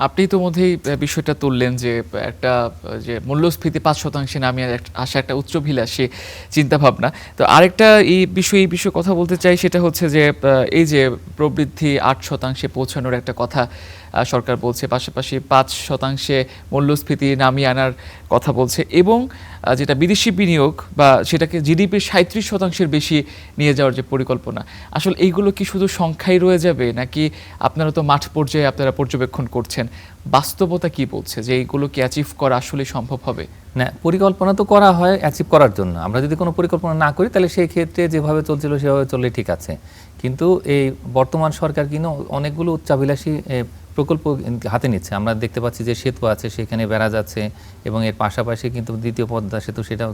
আপনি ইতোমধ্যেই বিষয়টা তুললেন যে একটা যে মূল্যস্ফীতি ৫% নামিয়ে আসা একটা উচ্চাভিলাষী চিন্তাভাবনা। তো আরেকটা এই বিষয়ে কথা বলতে চাই, সেটা হচ্ছে যে এই যে প্রবৃদ্ধি ৮% পৌঁছানোর একটা কথা সরকার বলছে। পাশাপাশি ৫% মূল্যস্ফীতি নামিয়ে আনার কথা বলছে এবং যেটা বিদেশি বিনিয়োগ বা সেটাকে জিডিপির ৩৭% বেশি নিয়ে যাওয়ার যে পরিকল্পনা। আসলে এইগুলো কি শুধু সংখ্যাই রয়ে যাবে, নাকি আপনারা তো মাঠ পর্যায়ে আপনারা পর্যবেক্ষণ করছেন, বাস্তবতা কি বলছে যে এইগুলো কি অ্যাচিভ করা আসলে সম্ভব হবে? না, পরিকল্পনা তো করা হয় অ্যাচিভ করার জন্য। আমরা যদি কোনো পরিকল্পনা না করি তাহলে সেই ক্ষেত্রে যেভাবে চলছিল সেভাবে চললে ঠিক আছে। কিন্তু এই বর্তমান সরকার কিন্তু অনেকগুলো উচ্চাভিলাষী প্রকল্প হাতে নিচ্ছে। আমরা দেখতে পাচ্ছি যে সেতু আছে, সেখানে ব্যারাজ আছে এবং এর পাশাপাশি কিন্তু দ্বিতীয় পদ্মা সেতু সেটাও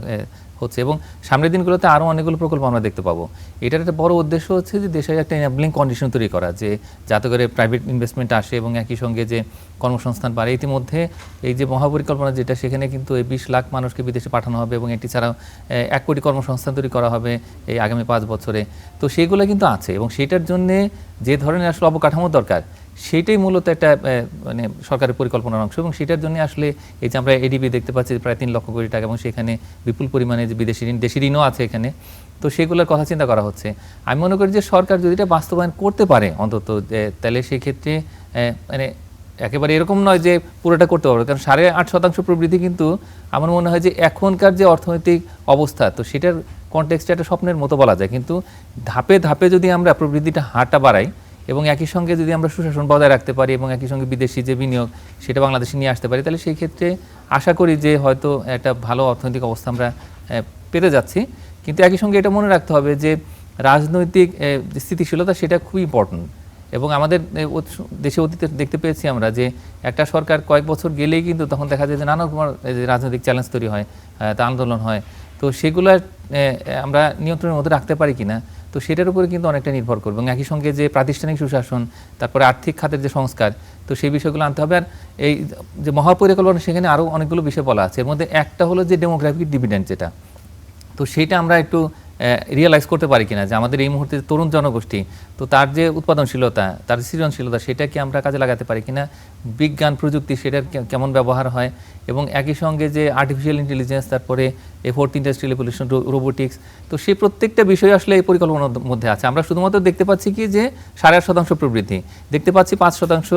হচ্ছে এবং সামনের দিনগুলোতে আরও অনেকগুলো প্রকল্প আমরা দেখতে পাবো। এটার একটা বড় উদ্দেশ্য হচ্ছে যে দেশের একটা এনাবলিং কন্ডিশন তৈরি করা, যে যাতে করে প্রাইভেট ইনভেস্টমেন্ট আসে এবং একই সঙ্গে যে কর্মসংস্থান বাড়ে। ইতিমধ্যে এই যে মহাপরিকল্পনা যেটা, সেখানে কিন্তু এই ২০ লাখ মানুষকে বিদেশে পাঠানো হবে এবং এটি ছাড়াও ১ কোটি কর্মসংস্থান তৈরি করা হবে এই আগামী ৫ বছরে। তো সেইগুলো কিন্তু আছে এবং সেইটার জন্যে যে ধরনের আসলে অবকাঠামো দরকার সেইটাই মূলত একটা মানে সরকারের পরিকল্পনার অংশ এবং সেটার জন্য আসলে এই যে আমরা এডিবি দেখতে পাচ্ছি প্রায় ৩ লক্ষ কোটি টাকা এবং সেখানে বিপুল পরিমাণে যে বিদেশি ঋণ, দেশি ঋণও আছে এখানে। তো সেগুলোর কথা চিন্তা করা হচ্ছে। আমি মনে করি যে সরকার যদি এটা বাস্তবায়ন করতে পারে অন্তত, তাহলে সেক্ষেত্রে মানে একেবারে এরকম নয় যে পুরোটা করতে পারবে, কারণ ৮.৫% প্রবৃদ্ধি কিন্তু আমার মনে হয় যে এখনকার যে অর্থনৈতিক অবস্থা, তো সেটার কনটেক্সটে একটা স্বপ্নের মতো বলা যায়। কিন্তু ধাপে ধাপে যদি আমরা প্রবৃদ্ধিটা হারটা বাড়াই এবং একই সঙ্গে যদি আমরা সুশাসন বজায় রাখতে পারি এবং একই সঙ্গে বিদেশি যে বিনিয়োগ সেটা বাংলাদেশে নিয়ে আসতে পারি, তাহলে সেই ক্ষেত্রে আশা করি যে হয়তো একটা ভালো অর্থনৈতিক অবস্থা আমরা পেতে যাচ্ছি। কিন্তু একই সঙ্গে এটা মনে রাখতে হবে যে রাজনৈতিক স্থিতিশীলতা সেটা খুবই ইম্পর্টেন্ট এবং আমাদের দেশে অতীতে দেখতে পেয়েছি আমরা যে একটা সরকার কয়েক বছর গেলেই কিন্তু তখন দেখা যায় যে নানা রকম রাজনৈতিক চ্যালেঞ্জ তৈরি হয়, তা আন্দোলন হয়। তো সেগুলো আমরা নিয়ন্ত্রণের মধ্যে রাখতে পারি কিনা, তো সেটার উপরে কিন্তু অনেকটা নির্ভর করবে এবং একই সঙ্গে যে প্রাতিষ্ঠানিক সুশাসন, তারপরে আর্থিক খাতের যে সংস্কার, তো সেই বিষয়গুলো আনতে হবে। আর এই যে মহাপরিকল্পনা, সেখানে আরও অনেকগুলো বিষয় বলা আছে। এর মধ্যে একটা হলো যে ডেমোগ্রাফিক ডিভিডেন্ড যেটা, তো সেইটা আমরা একটু রিয়েলাইজ করতে পারি কিনা যে আমাদের এই মুহূর্তে তরুণ জনগোষ্ঠী, তো তার যে উৎপাদনশীলতা, তার সৃজনশীলতা, সেটাকে আমরা কাজে লাগাতে পারি কিনা, বিজ্ঞান প্রযুক্তি সেটার কেমন ব্যবহার হয় এবং একই সঙ্গে যে আর্টিফিশিয়াল ইন্টেলিজেন্স, তারপরে ফোর্থ ইন্ডাস্ট্রিয়াল রেভলিউশন, রোবোটিক্স, তো সেই প্রত্যেকটা বিষয় আসলে এই পরিকল্পনার মধ্যে আছে। আমরা শুধুমাত্র দেখতে পাচ্ছি কি যে ৮.৫% প্রবৃদ্ধি, দেখতে পাচ্ছি ৫%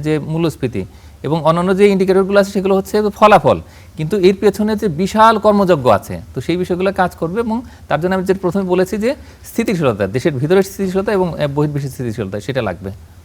যে মূল্যস্ফীতি এবং অন্যান্য যে ইন্ডিকেটরগুলো আছে সেগুলো হচ্ছে ফলাফল, কিন্তু এর পেছনে যে বিশাল কর্মযজ্ঞ আছে, তো সেই বিষয়গুলো কাজ করবে এবং তার জন্য আমি যে প্রথমে বলেছি যে স্থিতিশীলতা, দেশের ভিতরের স্থিতিশীলতা এবং বহির্বিশ্বের স্থিতিশীলতা, সেটা লাগবে।